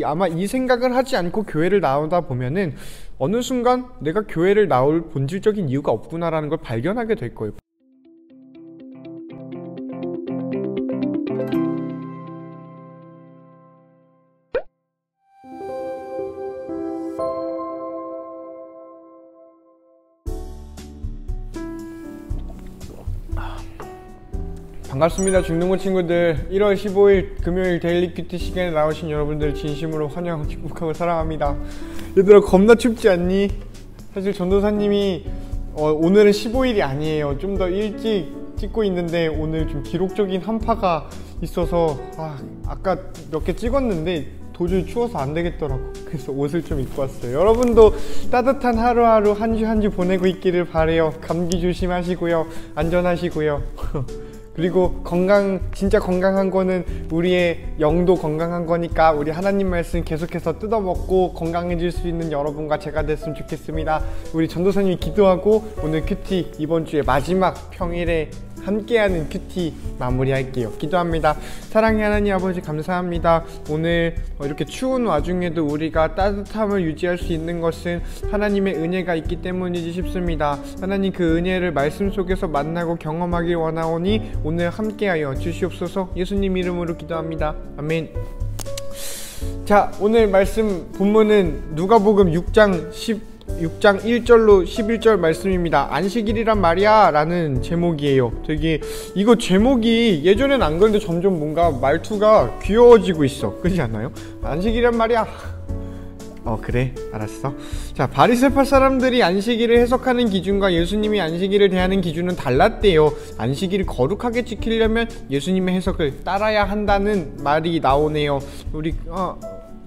아마 이 생각을 하지 않고 교회를 나오다 보면은 어느 순간 내가 교회를 나올 본질적인 이유가 없구나라는 걸 발견하게 될 거예요. 반갑습니다. 중등부 친구들. 1월 15일 금요일 데일리 큐티 시간에 나오신 여러분들 진심으로 환영하고 축복하고 사랑합니다. 얘들아, 겁나 춥지 않니? 사실 전도사님이 오늘은 15일이 아니에요. 좀 더 일찍 찍고 있는데 오늘 좀 기록적인 한파가 있어서 아까 몇 개 찍었는데 도저히 추워서 안 되겠더라고. 그래서 옷을 좀 입고 왔어요. 여러분도 따뜻한 하루하루 한 주 한 주 보내고 있기를 바래요. 감기 조심하시고요. 안전하시고요. 그리고 진짜 건강한 거는 우리의 영도 건강한 거니까 우리 하나님 말씀 계속해서 뜯어먹고 건강해질 수 있는 여러분과 제가 됐으면 좋겠습니다. 우리 전도사님이 기도하고 오늘 큐티 이번 주에 마지막 평일에 함께하는 큐티 마무리할게요. 기도합니다. 사랑의 하나님 아버지, 감사합니다. 오늘 이렇게 추운 와중에도 우리가 따뜻함을 유지할 수 있는 것은 하나님의 은혜가 있기 때문이지 싶습니다. 하나님, 그 은혜를 말씀 속에서 만나고 경험하길 원하오니 오늘 함께하여 주시옵소서. 예수님 이름으로 기도합니다. 아멘. 자, 오늘 말씀 본문은 누가복음 6장 1절로 11절 말씀입니다. 안식일이란 말이야 라는 제목이에요. 되게 이거 제목이 예전엔 안 그런데 점점 뭔가 말투가 귀여워지고 있어. 그렇지 않나요? 안식일이란 말이야. 그래, 알았어. 자, 바리새파 사람들이 안식일을 해석하는 기준과 예수님이 안식일을 대하는 기준은 달랐대요. 안식일을 거룩하게 지키려면 예수님의 해석을 따라야 한다는 말이 나오네요. 우리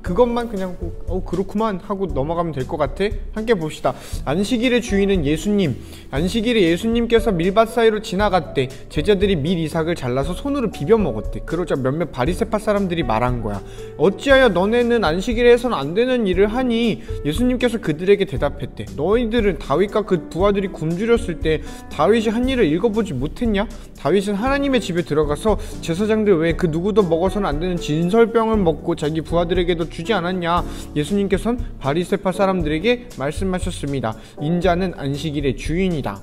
그것만 그냥 그렇구만 하고 넘어가면 될 것 같아? 함께 봅시다. 안식일의 주인은 예수님. 안식일에 예수님께서 밀밭 사이로 지나갔대. 제자들이 밀 이삭을 잘라서 손으로 비벼 먹었대. 그러자 몇몇 바리새파 사람들이 말한 거야. 어찌하여 너네는 안식일에 해서는 안 되는 일을 하니? 예수님께서 그들에게 대답했대. 너희들은 다윗과 그 부하들이 굶주렸을 때 다윗이 한 일을 읽어보지 못했냐? 다윗은 하나님의 집에 들어가서 제사장들 외에 그 누구도 먹어서는 안 되는 진설병을 먹고 자기 부하들에게도 주지 않았냐? 예수님께서는 바리새파 사람들에게 말씀하셨습니다. 인자는 안식일의 주인이다.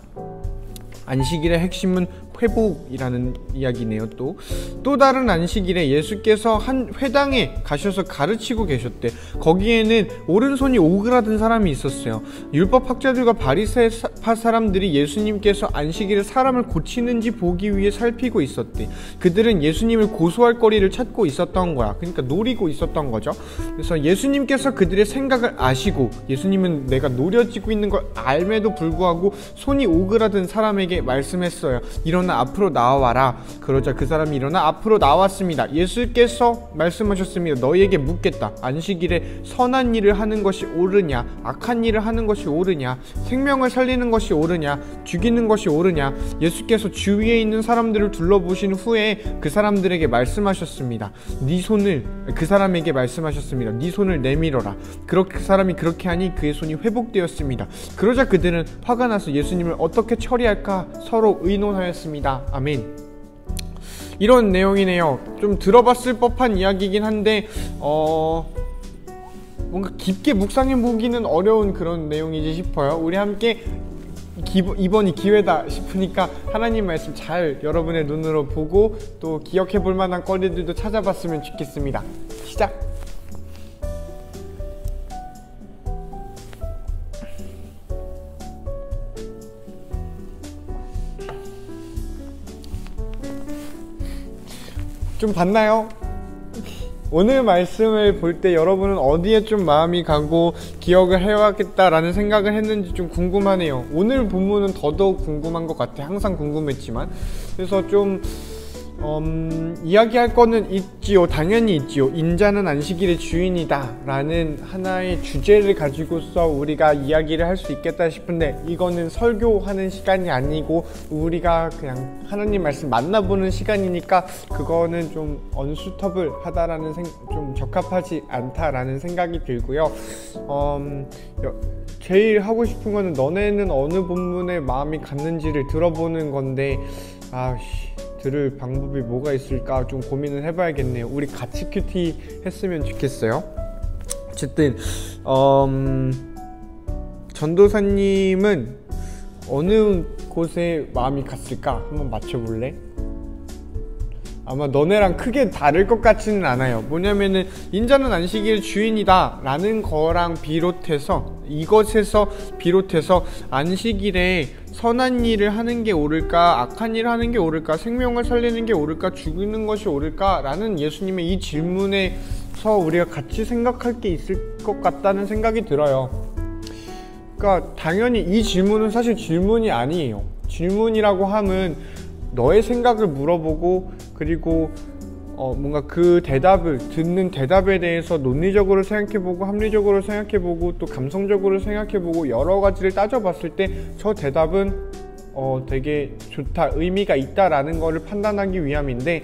안식일의 핵심은 회복이라는 이야기네요. 또 다른 안식일에 예수께서 한 회당에 가셔서 가르치고 계셨대. 거기에는 오른손이 오그라든 사람이 있었어요. 율법학자들과 바리새파 사람들이 예수님께서 안식일에 사람을 고치는지 보기 위해 살피고 있었대. 그들은 예수님을 고소할 거리를 찾고 있었던 거야. 그러니까 노리고 있었던 거죠. 그래서 예수님께서 그들의 생각을 아시고, 예수님은 내가 노려지고 있는 걸 알매도 불구하고 손이 오그라든 사람에게 말씀했어요. 일어나 앞으로 나와라. 그러자 그 사람이 일어나 앞으로 나왔습니다. 예수께서 말씀하셨습니다. 너희에게 묻겠다. 안식일에 선한 일을 하는 것이 옳으냐, 악한 일을 하는 것이 옳으냐, 생명을 살리는 것이 옳으냐, 죽이는 것이 옳으냐? 예수께서 주위에 있는 사람들을 둘러보신 후에 그 사람들에게 말씀하셨습니다. 그 사람에게 말씀하셨습니다. 네 손을 내밀어라. 그 사람이 그렇게 하니 그의 손이 회복되었습니다. 그러자 그들은 화가 나서 예수님을 어떻게 처리할까 서로 의논하였습니다. 아멘. 이런 내용이네요. 좀 들어봤을 법한 이야기이긴 한데 뭔가 깊게 묵상해보기는 어려운 그런 내용이지 싶어요. 우리 함께 이번이 기회다 싶으니까 하나님 말씀 잘 여러분의 눈으로 보고 또 기억해볼 만한 거리들도 찾아봤으면 좋겠습니다. 시작! 좀 봤나요? 오늘 말씀을 볼 때 여러분은 어디에 좀 마음이 가고 기억을 해와겠다라는 생각을 했는지 좀 궁금하네요. 오늘 본문은 더더욱 궁금한 것 같아. 항상 궁금했지만. 그래서 좀 이야기할 거는 있지요. 당연히 있지요. 인자는 안식일의 주인이다 라는 하나의 주제를 가지고서 우리가 이야기를 할 수 있겠다 싶은데, 이거는 설교하는 시간이 아니고 우리가 그냥 하나님 말씀 만나보는 시간이니까 그거는 좀 언수터블 하다라는 좀 적합하지 않다라는 생각이 들고요. 제일 하고 싶은 거는 너네는 어느 본문에 마음이 갔는지를 들어보는 건데, 들을 방법이 뭐가 있을까 좀 고민을 해봐야겠네요. 우리 같이 큐티 했으면 좋겠어요. 어쨌든 전도사님은 어느 곳에 마음이 갔을까? 한번 맞춰볼래? 아마 너네랑 크게 다를 것 같지는 않아요. 뭐냐면은 인자는 안식일 주인이다 라는 거랑 비롯해서, 이것에서 비롯해서 안식일에 선한 일을 하는 게 옳을까, 악한 일을 하는 게 옳을까, 생명을 살리는 게 옳을까, 죽이는 것이 옳을까 라는 예수님의 이 질문에서 우리가 같이 생각할 게 있을 것 같다는 생각이 들어요. 그러니까 당연히 이 질문은 사실 질문이 아니에요. 질문이라고 하면 너의 생각을 물어보고, 그리고 뭔가 그 대답을 듣는 대답에 대해서 논리적으로 생각해보고, 합리적으로 생각해보고, 또 감성적으로 생각해보고, 여러 가지를 따져봤을 때 저 대답은 되게 좋다, 의미가 있다라는 거를 판단하기 위함인데,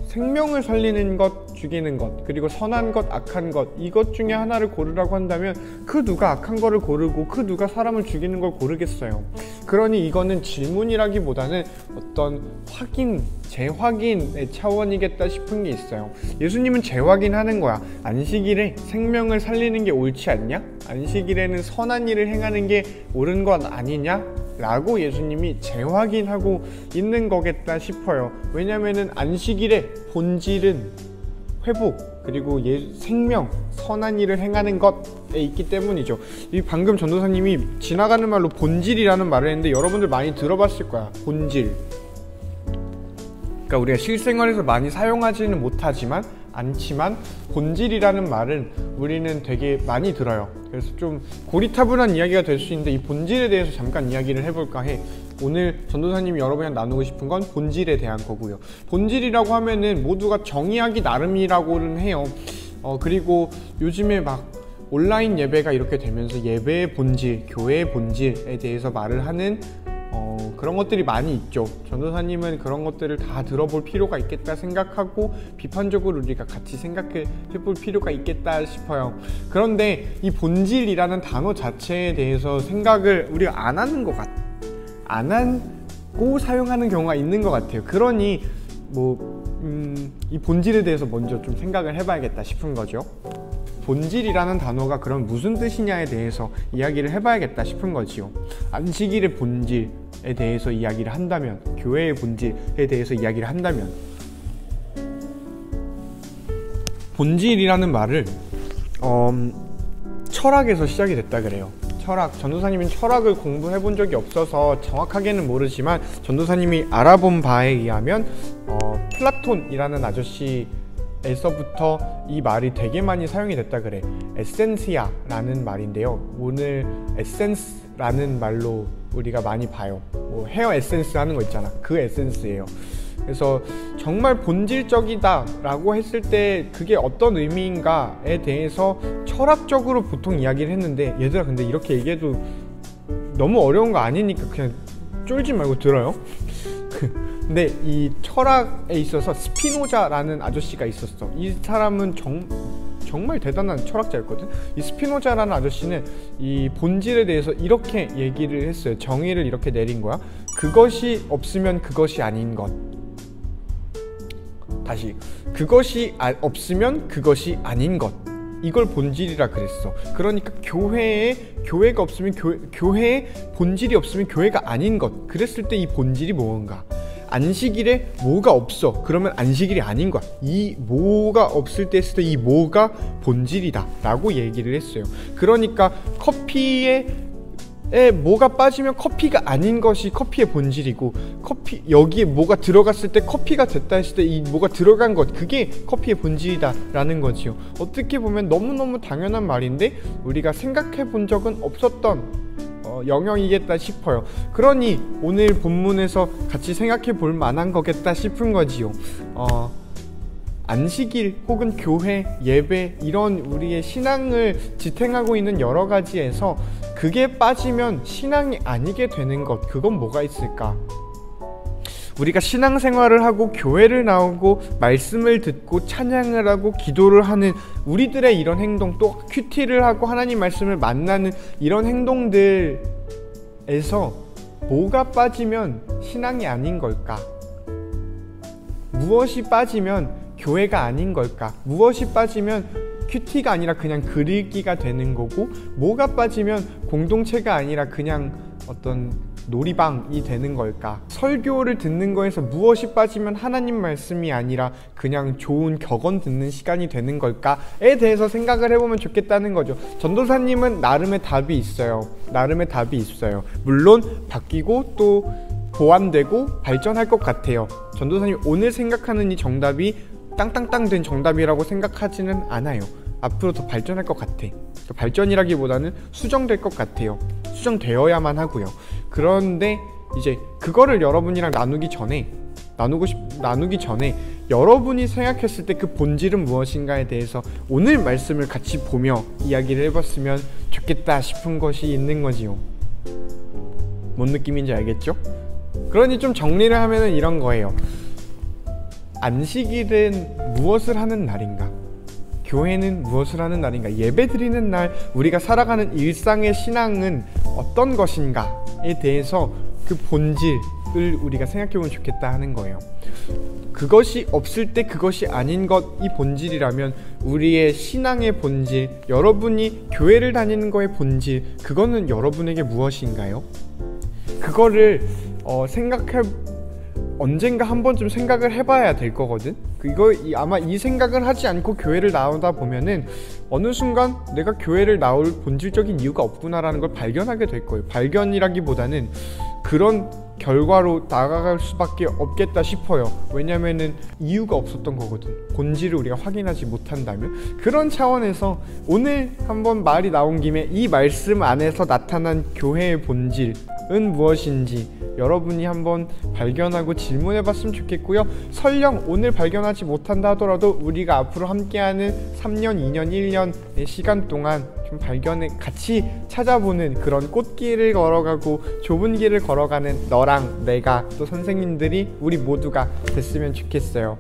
생명을 살리는 것, 죽이는 것, 그리고 선한 것, 악한 것, 이것 중에 하나를 고르라고 한다면 그 누가 악한 거를 고르고 그 누가 사람을 죽이는 걸 고르겠어요. 그러니 이거는 질문이라기보다는 어떤 확인, 재확인의 차원이겠다 싶은 게 있어요. 예수님은 재확인하는 거야. 안식일에 생명을 살리는 게 옳지 않냐? 안식일에는 선한 일을 행하는 게 옳은 것 아니냐? 라고 예수님이 재확인하고 있는 거겠다 싶어요. 왜냐면은 안식일의 본질은 회복, 그리고 생명, 선한 일을 행하는 것에 있기 때문이죠. 이 방금 전도사님이 지나가는 말로 본질이라는 말을 했는데 여러분들 많이 들어봤을 거야. 본질. 그러니까 우리가 실생활에서 많이 사용하지는 못하지만 않지만 본질이라는 말은 우리는 되게 많이 들어요. 그래서 좀 고리타분한 이야기가 될 수 있는데 이 본질에 대해서 잠깐 이야기를 해볼까 해. 오늘 전도사님이 여러분이랑 나누고 싶은 건 본질에 대한 거고요. 본질이라고 하면은 모두가 정의하기 나름이라고는 해요. 그리고 요즘에 막 온라인 예배가 이렇게 되면서 예배의 본질, 교회의 본질에 대해서 말을 하는 그런 것들이 많이 있죠. 전도사님은 그런 것들을 다 들어볼 필요가 있겠다 생각하고 비판적으로 우리가 같이 생각해 볼 필요가 있겠다 싶어요. 그런데 이 본질이라는 단어 자체에 대해서 생각을 우리가 안 안 하고 사용하는 경우가 있는 것 같아요. 그러니 이 본질에 대해서 먼저 좀 생각을 해봐야겠다 싶은 거죠. 본질이라는 단어가 그럼 무슨 뜻이냐에 대해서 이야기를 해봐야겠다 싶은 거지요. 안식일의 본질에 대해서 이야기를 한다면, 교회의 본질에 대해서 이야기를 한다면, 본질이라는 말을 철학에서 시작이 됐다 그래요. 철학, 전도사님은 철학을 공부해 본 적이 없어서 정확하게는 모르지만 전도사님이 알아본 바에 의하면 플라톤이라는 아저씨에서부터 이 말이 되게 많이 사용이 됐다 그래. 에센시아라는 말인데요. 오늘 에센스라는 말로 우리가 많이 봐요. 헤어 에센스 하는 거 있잖아. 그 에센스예요. 그래서 정말 본질적이다 라고 했을 때 그게 어떤 의미인가에 대해서 철학적으로 보통 이야기를 했는데, 얘들아 근데 이렇게 얘기해도 너무 어려운 거 아니니까 그냥 쫄지 말고 들어요. 근데 이 철학에 있어서 스피노자라는 아저씨가 있었어. 이 사람은 정말 대단한 철학자였거든. 이 스피노자라는 아저씨는 이 본질에 대해서 이렇게 얘기를 했어요. 정의를 이렇게 내린 거야. 그것이 없으면 그것이 아닌 것. 다시, 그것이 없으면 그것이 아닌 것. 이걸 본질이라 그랬어. 그러니까 교회가 없으면 교회의 본질이 없으면 교회가 아닌 것. 그랬을 때 이 본질이 뭔가. 안식일에 뭐가 없어. 그러면 안식일이 아닌 거야. 이 뭐가 없을 때 했을 때 이 뭐가 본질이다 라고 얘기를 했어요. 그러니까 커피에 뭐가 빠지면 커피가 아닌 것이 커피의 본질이고, 여기에 뭐가 들어갔을 때 커피가 됐다 했을 때 이 뭐가 들어간 것, 그게 커피의 본질이다 라는 거지요. 어떻게 보면 너무너무 당연한 말인데 우리가 생각해 본 적은 없었던 영역이겠다 싶어요. 그러니 오늘 본문에서 같이 생각해 볼 만한 거겠다 싶은 거지요. 안식일 혹은 교회, 예배, 이런 우리의 신앙을 지탱하고 있는 여러 가지에서 그게 빠지면 신앙이 아니게 되는 것, 그건 뭐가 있을까? 우리가 신앙생활을 하고 교회를 나오고 말씀을 듣고 찬양을 하고 기도를 하는 우리들의 이런 행동, 또 큐티를 하고 하나님 말씀을 만나는 이런 행동들에서 뭐가 빠지면 신앙이 아닌 걸까? 무엇이 빠지면 교회가 아닌 걸까? 무엇이 빠지면 큐티가 아니라 그냥 글 읽기가 되는 거고, 뭐가 빠지면 공동체가 아니라 그냥 어떤 놀이방이 되는 걸까? 설교를 듣는 거에서 무엇이 빠지면 하나님 말씀이 아니라 그냥 좋은 격언 듣는 시간이 되는 걸까에 대해서 생각을 해보면 좋겠다는 거죠. 전도사님은 나름의 답이 있어요. 나름의 답이 있어요. 물론 바뀌고 또 보완되고 발전할 것 같아요. 전도사님 오늘 생각하는 이 정답이 땅땅땅 된 정답이라고 생각하지는 않아요. 앞으로 더 발전할 것 같아. 발전이라기보다는 수정될 것 같아요. 수정되어야만 하고요. 그런데 이제 그거를 여러분이랑 나누기 전에 여러분이 생각했을 때 그 본질은 무엇인가에 대해서 오늘 말씀을 같이 보며 이야기를 해봤으면 좋겠다 싶은 것이 있는 거지요. 뭔 느낌인지 알겠죠? 그러니 좀 정리를 하면은 이런 거예요. 안식일은 무엇을 하는 날인가? 교회는 무엇을 하는 날인가? 예배드리는 날 우리가 살아가는 일상의 신앙은 어떤 것인가에 대해서 그 본질을 우리가 생각해보면 좋겠다 하는 거예요. 그것이 없을 때 그것이 아닌 것, 이 본질이라면 우리의 신앙의 본질, 여러분이 교회를 다니는 거의 본질, 그거는 여러분에게 무엇인가요? 그거를 언젠가 한 번쯤 생각을 해봐야 될 거거든. 아마 이 생각을 하지 않고 교회를 나오다 보면은 어느 순간 내가 교회를 나올 본질적인 이유가 없구나라는 걸 발견하게 될 거예요. 발견이라기보다는 그런 결과로 나아갈 수밖에 없겠다 싶어요. 왜냐면은 이유가 없었던 거거든. 본질을 우리가 확인하지 못한다면. 그런 차원에서 오늘 한번 말이 나온 김에 이 말씀 안에서 나타난 교회의 본질은 무엇인지 여러분이 한번 발견하고 질문해봤으면 좋겠고요. 설령 오늘 발견하지 못한다 하더라도 우리가 앞으로 함께하는 3년, 2년, 1년의 시간 동안 좀 발견해 같이 찾아보는 그런 꽃길을 걸어가고 좁은 길을 걸어가는 너랑 내가 또 선생님들이 우리 모두가 됐으면 좋겠어요.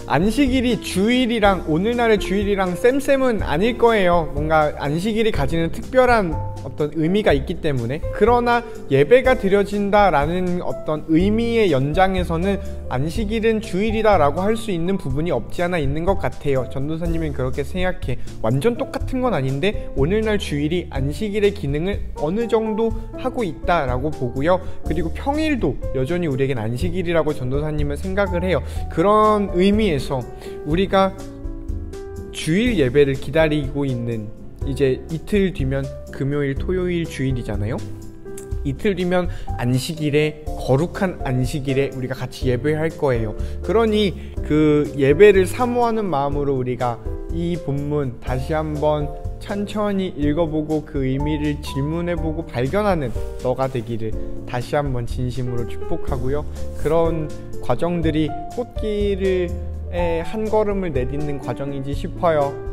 안식일이 주일이랑 오늘날의 주일이랑 쌤쌤은 아닐 거예요. 뭔가 안식일이 가지는 특별한 어떤 의미가 있기 때문에. 그러나 예배가 드려진다라는 어떤 의미의 연장에서는 안식일은 주일이다 라고 할 수 있는 부분이 없지 않아 있는 것 같아요. 전도사님은 그렇게 생각해. 완전 똑같은 건 아닌데 오늘날 주일이 안식일의 기능을 어느 정도 하고 있다 라고 보고요. 그리고 평일도 여전히 우리에겐 안식일이라고 전도사님은 생각을 해요. 그런 의미에서 우리가 주일 예배를 기다리고 있는, 이제 이틀 뒤면 금요일, 토요일, 주일이잖아요. 이틀 뒤면 안식일에, 거룩한 안식일에 우리가 같이 예배할 거예요. 그러니 그 예배를 사모하는 마음으로 우리가 이 본문 다시 한번 천천히 읽어보고 그 의미를 질문해보고 발견하는 너가 되기를 다시 한번 진심으로 축복하고요. 그런 과정들이 꽃길을 한 걸음을 내딛는 과정이지 싶어요.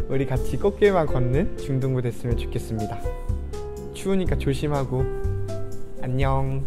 우리 같이 꽃길만 걷는 중등부 됐으면 좋겠습니다. 추우니까 조심하고 안녕.